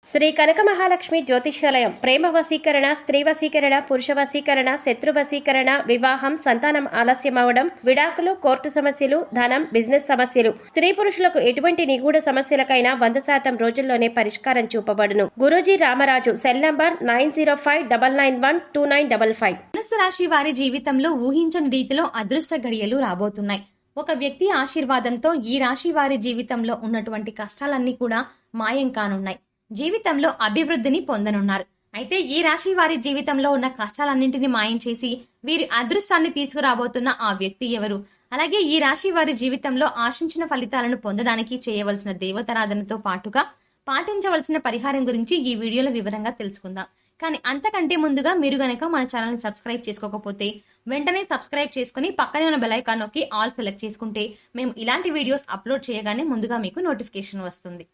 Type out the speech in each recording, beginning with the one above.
శ్రీ కనక మహాలక్ష్మి జ్యోతిష్యాలయం ప్రేమ వశీకరణ, స్త్రీ వశీకరణ, పురుష వశీకరణ, శత్రు వశీకరణ, వివాహం, సంతానం ఆలస్యం అవడం, విడాకులు, కోర్టు సమస్యలు, ధనం, బిజినెస్ సమస్యలు, స్త్రీ పురుషులకు ఎటువంటి నిగూఢ సమస్యలకైనా 100% రోజుల్లోనే పరిష్కారం చూపబడును. గురూజీ రామరాజు. Cell number 9059912955. ధనుసు రాశి వారి జీవితంలో ఊహించని రీతిలో అదృష్ట గడియలు రాబోతున్నాయి. ఒక వ్యక్తి ఆశీర్వాదంతో ఈ రాశి వారి జీవితంలో ఉన్నటువంటి కష్టాలన్నీ కూడా మాయం కానున్నాయి. జీవితంలో అభివృద్ధిని పొందనున్నారు. అయితే ఈ రాశి వారి జీవితంలో ఉన్న కష్టాలన్నింటినీ మాయం చేసి వీరి అదృష్టాన్ని తీసుకురాబోతున్న ఆ వ్యక్తి ఎవరు? అలాగే ఈ రాశి వారి జీవితంలో ఆశించిన ఫలితాలను పొందడానికి చేయవలసిన దేవతారాధనతో పాటుగా పాటించవలసిన పరిహారం గురించి ఈ వీడియోలో వివరంగా తెలుసుకుందాం. కానీ అంతకంటే ముందుగా మీరు గనక మన ఛానల్ని సబ్స్క్రైబ్ చేసుకోకపోతే వెంటనే సబ్స్క్రైబ్ చేసుకుని పక్కనే ఉన్న బెల్ ఐకాన్ నొక్కి ఆల్ సెలెక్ట్ చేసుకుంటే మేము ఇలాంటి వీడియోస్ అప్లోడ్ చేయగానే ముందుగా మీకు నోటిఫికేషన్ వస్తుంది.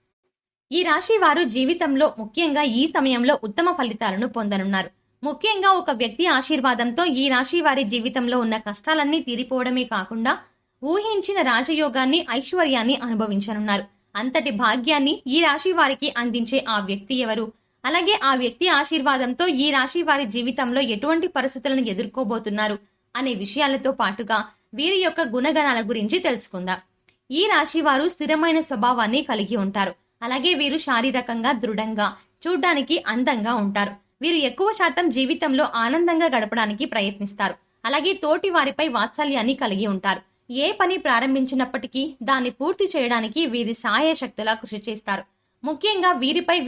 ఈ రాశి వారు జీవితంలో ముఖ్యంగా ఈ సమయంలో ఉత్తమ ఫలితాలను పొందనున్నారు. ముఖ్యంగా ఒక వ్యక్తి ఆశీర్వాదంతో ఈ రాశి వారి జీవితంలో ఉన్న కష్టాలన్నీ తీరిపోవడమే కాకుండా ఊహించిన రాజయోగాన్ని, ఐశ్వర్యాన్ని అనుభవించనున్నారు. అంతటి భాగ్యాన్ని ఈ రాశి వారికి అందించే ఆ వ్యక్తి ఎవరు? అలాగే ఆ వ్యక్తి ఆశీర్వాదంతో ఈ రాశి వారి జీవితంలో ఎటువంటి పరిస్థితులను ఎదుర్కోబోతున్నారు అనే విషయాలతో పాటుగా వీరి యొక్క గుణగణాల గురించి తెలుసుకుందాం. ఈ రాశి వారు స్థిరమైన స్వభావాన్ని కలిగి ఉంటారు. అలాగే వీరు శారీరకంగా దృఢంగా, చూడ్డానికి అందంగా ఉంటారు. వీరు ఎక్కువ శాతం జీవితంలో ఆనందంగా గడపడానికి ప్రయత్నిస్తారు. అలాగే తోటి వారిపై వాత్సల్యాన్ని కలిగి ఉంటారు. ఏ పని ప్రారంభించినప్పటికీ దాన్ని పూర్తి చేయడానికి వీరి సాయశక్తులా కృషి చేస్తారు. ముఖ్యంగా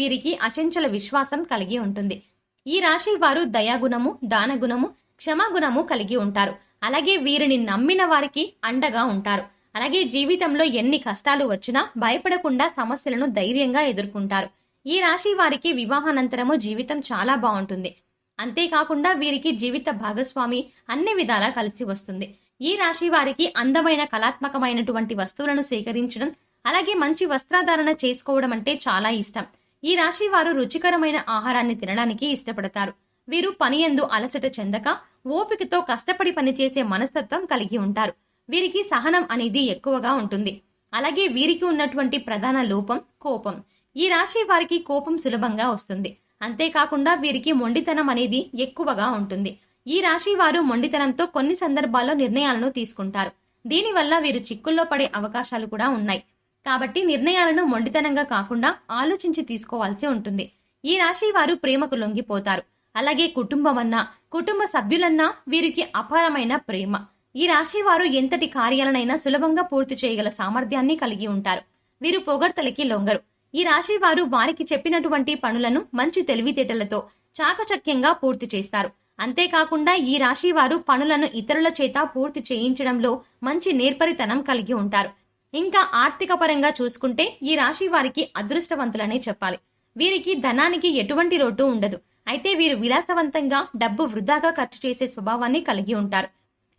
వీరికి అచంచల విశ్వాసం కలిగి ఉంటుంది. ఈ రాశి వారు దయాగుణము, దానగుణము, క్షమాగుణము కలిగి ఉంటారు. అలాగే వీరిని నమ్మిన వారికి అండగా ఉంటారు. అలాగే జీవితంలో ఎన్ని కష్టాలు వచ్చినా భయపడకుండా సమస్యలను ధైర్యంగా ఎదుర్కొంటారు. ఈ రాశి వారికి వివాహానంతరము జీవితం చాలా బాగుంటుంది. అంతేకాకుండా వీరికి జీవిత భాగస్వామి అన్ని విధాలా కలిసి వస్తుంది. ఈ రాశి వారికి అందమైన కళాత్మకమైనటువంటి వస్తువులను సేకరించడం, అలాగే మంచి వస్త్రాధారణ చేసుకోవడం అంటే చాలా ఇష్టం. ఈ రాశి వారు రుచికరమైన ఆహారాన్ని తినడానికి ఇష్టపడతారు. వీరు పనియందు అలసట చెందక ఓపికతో కష్టపడి పనిచేసే మనస్తత్వం కలిగి ఉంటారు. వీరికి సహనం అనేది ఎక్కువగా ఉంటుంది. అలాగే వీరికి ఉన్నటువంటి ప్రధాన లోపం కోపం. ఈ రాశి వారికి కోపం సులభంగా వస్తుంది. అంతేకాకుండా వీరికి మొండితనం అనేది ఎక్కువగా ఉంటుంది. ఈ రాశి వారు మొండితనంతో కొన్ని సందర్భాల్లో నిర్ణయాలను తీసుకుంటారు. దీనివల్ల వీరు చిక్కుల్లో పడే అవకాశాలు కూడా ఉన్నాయి. కాబట్టి నిర్ణయాలను మొండితనంగా కాకుండా ఆలోచించి తీసుకోవాల్సి ఉంటుంది. ఈ రాశి వారు ప్రేమకు లొంగిపోతారు. అలాగే కుటుంబమన్నా, కుటుంబ సభ్యులన్నా వీరికి అపారమైన ప్రేమ. ఈ రాశి వారు ఎంతటి కార్యాలనైనా సులభంగా పూర్తి చేయగల సామర్థ్యాన్ని కలిగి ఉంటారు. వీరు పొగడ్తలకి లొంగరు. ఈ రాశి వారు వారికి చెప్పినటువంటి పనులను మంచి తెలివితేటలతో చాకచక్యంగా పూర్తి చేస్తారు. అంతేకాకుండా ఈ రాశి వారు పనులను ఇతరుల చేత పూర్తి చేయించడంలో మంచి నేర్పరితనం కలిగి ఉంటారు. ఇంకా ఆర్థిక పరంగా చూసుకుంటే ఈ రాశి వారికి అదృష్టవంతులనే చెప్పాలి. వీరికి ధనానికి ఎటువంటి లోటు ఉండదు. అయితే వీరు విలాసవంతంగా డబ్బు వృధాగా ఖర్చు చేసే స్వభావాన్ని కలిగి ఉంటారు.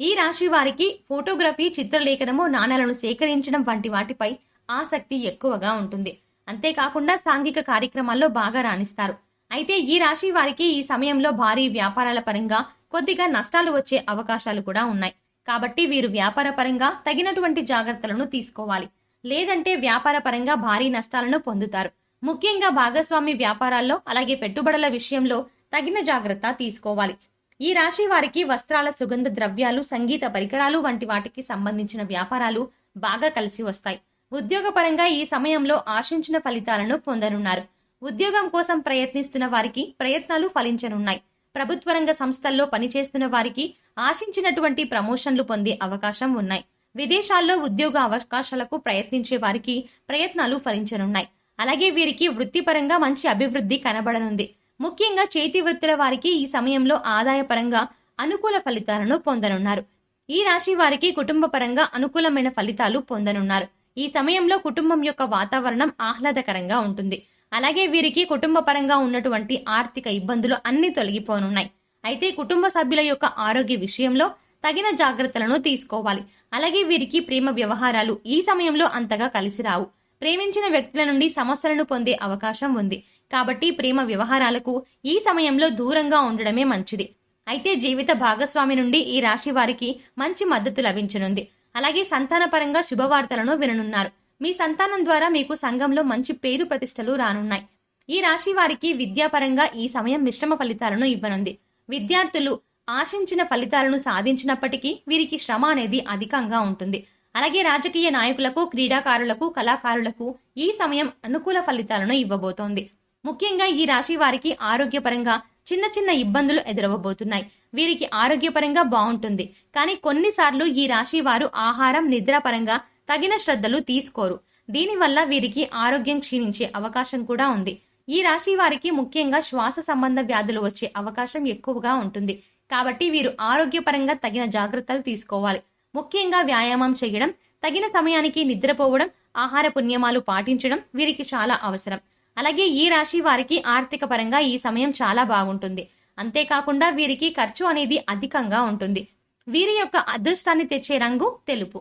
ఈ రాశి వారికి ఫోటోగ్రఫీ, చిత్రలేఖనము, నాణాలను సేకరించడం వంటి వాటిపై ఆసక్తి ఎక్కువగా ఉంటుంది. అంతేకాకుండా సాంఘిక కార్యక్రమాల్లో బాగా రాణిస్తారు. అయితే ఈ రాశి వారికి ఈ సమయంలో భారీ వ్యాపారాల పరంగా కొద్దిగా నష్టాలు వచ్చే అవకాశాలు కూడా ఉన్నాయి. కాబట్టి వీరు వ్యాపార పరంగా తగినటువంటి జాగ్రత్తలను తీసుకోవాలి. లేదంటే వ్యాపార పరంగా భారీ నష్టాలను పొందుతారు. ముఖ్యంగా భాగస్వామి వ్యాపారాల్లో, అలాగే పెట్టుబడుల విషయంలో తగిన జాగ్రత్త తీసుకోవాలి. ఈ రాశి వారికి వస్త్రాల, సుగంధ ద్రవ్యాలు, సంగీత పరికరాలు వంటి వాటికి సంబంధించిన వ్యాపారాలు బాగా కలిసి వస్తాయి. ఉద్యోగపరంగా ఈ సమయంలో ఆశించిన ఫలితాలను పొందనున్నారు. ఉద్యోగం కోసం ప్రయత్నిస్తున్న వారికి ప్రయత్నాలు ఫలించనున్నాయి. ప్రభుత్వ రంగ సంస్థల్లో పనిచేస్తున్న వారికి ఆశించినటువంటి ప్రమోషన్లు పొందే అవకాశం ఉన్నాయి. విదేశాల్లో ఉద్యోగ అవకాశాలకు ప్రయత్నించే వారికి ప్రయత్నాలు ఫలించనున్నాయి. అలాగే వీరికి వృత్తిపరంగా మంచి అభివృద్ధి కనబడనుంది. ముఖ్యంగా చేతి వృత్తుల వారికి ఈ సమయంలో ఆదాయపరంగా అనుకూల ఫలితాలను పొందనున్నారు. ఈ రాశి వారికి కుటుంబ పరంగా అనుకూలమైన ఫలితాలు పొందనున్నారు. ఈ సమయంలో కుటుంబం యొక్క వాతావరణం ఆహ్లాదకరంగా ఉంటుంది. అలాగే వీరికి కుటుంబ పరంగా ఉన్నటువంటి ఆర్థిక ఇబ్బందులు అన్ని తొలగిపోనున్నాయి. అయితే కుటుంబ సభ్యుల యొక్క ఆరోగ్య విషయంలో తగిన జాగ్రత్తలను తీసుకోవాలి. అలాగే వీరికి ప్రేమ వ్యవహారాలు ఈ సమయంలో అంతగా కలిసి రావు. ప్రేమించిన వ్యక్తుల నుండి సమస్యలను పొందే అవకాశం ఉంది. కాబట్టి ప్రేమ వ్యవహారాలకు ఈ సమయంలో దూరంగా ఉండడమే మంచిది. అయితే జీవిత భాగస్వామి నుండి ఈ రాశి వారికి మంచి మద్దతు లభించనుంది. అలాగే సంతానపరంగా శుభవార్తలను విననున్నారు. మీ సంతానం ద్వారా మీకు సంఘంలో మంచి పేరు ప్రతిష్టలు రానున్నాయి. ఈ రాశి వారికి విద్యాపరంగా ఈ సమయం మిశ్రమ ఫలితాలను ఇవ్వనుంది. విద్యార్థులు ఆశించిన ఫలితాలను సాధించినప్పటికీ వీరికి శ్రమ అనేది అధికంగా ఉంటుంది. అలాగే రాజకీయ నాయకులకు, క్రీడాకారులకు, కళాకారులకు ఈ సమయం అనుకూల ఫలితాలను ఇవ్వబోతోంది. ముఖ్యంగా ఈ రాశి వారికి ఆరోగ్యపరంగా చిన్న చిన్న ఇబ్బందులు ఎదురవబోతున్నాయి. వీరికి ఆరోగ్యపరంగా బాగుంటుంది, కానీ కొన్నిసార్లు ఈ రాశి వారు ఆహారం, నిద్ర పరంగా తగిన శ్రద్ధలు తీసుకోరు. దీనివల్ల వీరికి ఆరోగ్యం క్షీణించే అవకాశం కూడా ఉంది. ఈ రాశి వారికి ముఖ్యంగా శ్వాస సంబంధ వ్యాధులు వచ్చే అవకాశం ఎక్కువగా ఉంటుంది. కాబట్టి వీరు ఆరోగ్యపరంగా తగిన జాగ్రత్తలు తీసుకోవాలి. ముఖ్యంగా వ్యాయామం చేయడం, తగిన సమయానికి నిద్రపోవడం, ఆహారపు నియమాలు పాటించడం వీరికి చాలా అవసరం. అలాగే ఈ రాశి వారికి ఆర్థిక పరంగా ఈ సమయం చాలా బాగుంటుంది. అంతేకాకుండా వీరికి ఖర్చు అనేది అధికంగా ఉంటుంది. వీరి యొక్క అదృష్టాన్ని తెచ్చే రంగు తెలుపు.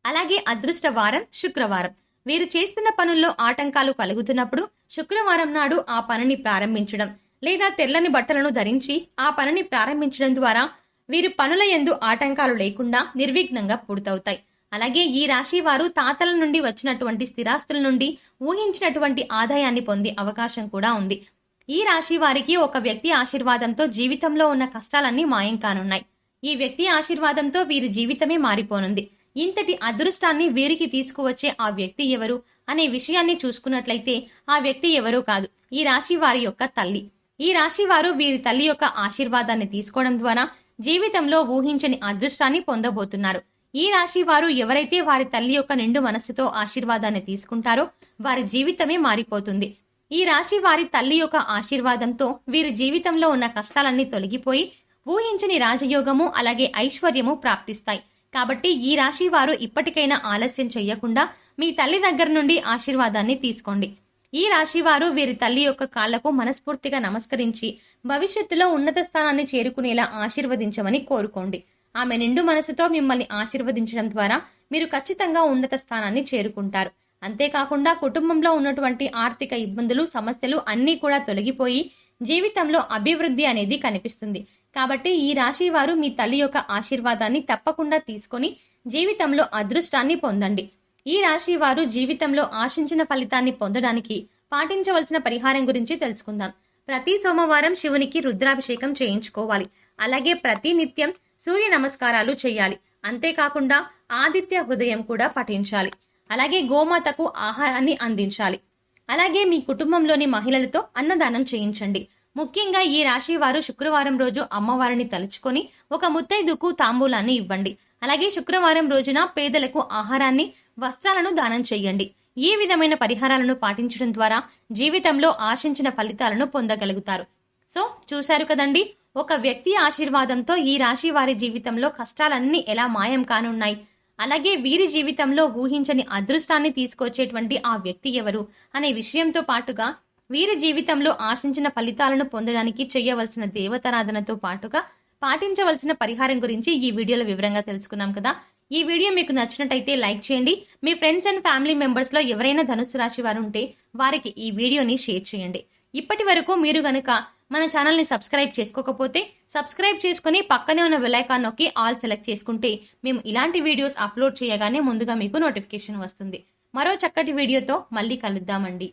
అలాగే అదృష్ట వారం శుక్రవారం. వీరు చేస్తున్న పనుల్లో ఆటంకాలు కలుగుతున్నప్పుడు శుక్రవారం నాడు ఆ పనిని ప్రారంభించడం లేదా తెల్లని బట్టలను ధరించి ఆ పనిని ప్రారంభించడం ద్వారా వీరి పనుల యందు ఆటంకాలు లేకుండా నిర్విఘ్నంగా పూర్తవుతాయి. అలాగే ఈ రాశి వారు తాతల నుండి వచ్చినటువంటి స్థిరాస్తుల నుండి ఊహించినటువంటి ఆదాయాన్ని పొందే అవకాశం కూడా ఉంది. ఈ రాశి వారికి ఒక వ్యక్తి ఆశీర్వాదంతో జీవితంలో ఉన్న కష్టాలన్నీ మాయం కానున్నాయి. ఈ వ్యక్తి ఆశీర్వాదంతో వీరి జీవితమే మారిపోనుంది. ఇంతటి అదృష్టాన్ని వీరికి తీసుకువచ్చే ఆ వ్యక్తి ఎవరు అనే విషయాన్ని చూసుకున్నట్లయితే ఆ వ్యక్తి ఎవరూ కాదు, ఈ రాశి వారి యొక్క తల్లి. ఈ రాశి వారు వీరి తల్లి యొక్క ఆశీర్వాదాన్ని తీసుకోవడం ద్వారా జీవితంలో ఊహించని అదృష్టాన్ని పొందబోతున్నారు. ఈ రాశి వారు ఎవరైతే వారి తల్లి యొక్క నిండు మనస్సుతో ఆశీర్వాదాన్ని తీసుకుంటారో వారి జీవితమే మారిపోతుంది. ఈ రాశి వారి తల్లి యొక్క ఆశీర్వాదంతో వీరి జీవితంలో ఉన్న కష్టాలన్నీ తొలగిపోయి ఊహించని రాజయోగము అలాగే ఐశ్వర్యము ప్రాప్తిస్తాయి. కాబట్టి ఈ రాశి వారు ఇప్పటికైనా ఆలస్యం చెయ్యకుండా మీ తల్లి దగ్గర నుండి ఆశీర్వాదాన్ని తీసుకోండి. ఈ రాశి వారు వీరి తల్లి యొక్క కాళ్లకు మనస్ఫూర్తిగా నమస్కరించి భవిష్యత్తులో ఉన్నత స్థానాన్ని చేరుకునేలా ఆశీర్వదించమని కోరుకోండి. ఆమె నిండు మనసుతో మిమ్మల్ని ఆశీర్వదించడం ద్వారా మీరు ఖచ్చితంగా ఉన్నత స్థానాన్ని చేరుకుంటారు. అంతేకాకుండా కుటుంబంలో ఉన్నటువంటి ఆర్థిక ఇబ్బందులు, సమస్యలు అన్నీ కూడా తొలగిపోయి జీవితంలో అభివృద్ధి అనేది కనిపిస్తుంది. కాబట్టి ఈ రాశి వారు మీ తల్లి యొక్క ఆశీర్వాదాన్ని తప్పకుండా తీసుకొని జీవితంలో అదృష్టాన్ని పొందండి. ఈ రాశి వారు జీవితంలో ఆశించిన ఫలితాన్ని పొందడానికి పాటించవలసిన పరిహారం గురించి తెలుసుకుందాం. ప్రతి సోమవారం శివునికి రుద్రాభిషేకం చేయించుకోవాలి. అలాగే ప్రతి నిత్యం సూర్య నమస్కారాలు చేయాలి. అంతేకాకుండా ఆదిత్య హృదయం కూడా పఠించాలి. అలాగే గోమాతకు ఆహారాన్ని అందించాలి. అలాగే మీ కుటుంబంలోని మహిళలతో అన్నదానం చేయించండి. ముఖ్యంగా ఈ రాశి వారు శుక్రవారం రోజు అమ్మవారిని తలుచుకొని ఒక ముత్తైదుకు తాంబూలాన్ని ఇవ్వండి. అలాగే శుక్రవారం రోజున పేదలకు ఆహారాన్ని, వస్త్రాలను దానం చేయండి. ఈ విధమైన పరిహారాలను పాటించడం ద్వారా జీవితంలో ఆశించిన ఫలితాలను పొందగలుగుతారు. సో చూశారు కదండి, ఒక వ్యక్తి ఆశీర్వాదంతో ఈ రాశి వారి జీవితంలో కష్టాలన్నీ ఎలా మాయం కానున్నాయి. అలాగే వీరి జీవితంలో ఊహించని అదృష్టాన్ని తీసుకొచ్చేటువంటి ఆ వ్యక్తి ఎవరు అనే విషయంతో పాటుగా వీరి జీవితంలో ఆశించిన ఫలితాలను పొందడానికి చేయవలసిన దేవతారాధనతో పాటుగా పాటించవలసిన పరిహారం గురించి ఈ వీడియోలో వివరంగా తెలుసుకున్నాం కదా. ఈ వీడియో మీకు నచ్చినట్టయితే లైక్ చేయండి. మీ ఫ్రెండ్స్ అండ్ ఫ్యామిలీ మెంబర్స్ లో ఎవరైనా ధనుస్సు రాశి వారు ఉంటే వారికి ఈ వీడియోని షేర్ చేయండి. ఇప్పటి వరకు మీరు గనుక మన ఛానల్ ని సబ్స్క్రైబ్ చేసుకోకపోతే సబ్స్క్రైబ్ చేసుకుని పక్కనే ఉన్న బెల్ ఐకాన్ నొక్కి ఆల్ సెలెక్ట్ చేసుకుంటే మేము ఇలాంటి వీడియోస్ అప్లోడ్ చేయగానే ముందుగా మీకు నోటిఫికేషన్ వస్తుంది. మరో చక్కటి వీడియోతో మళ్ళీ కలుద్దామండి.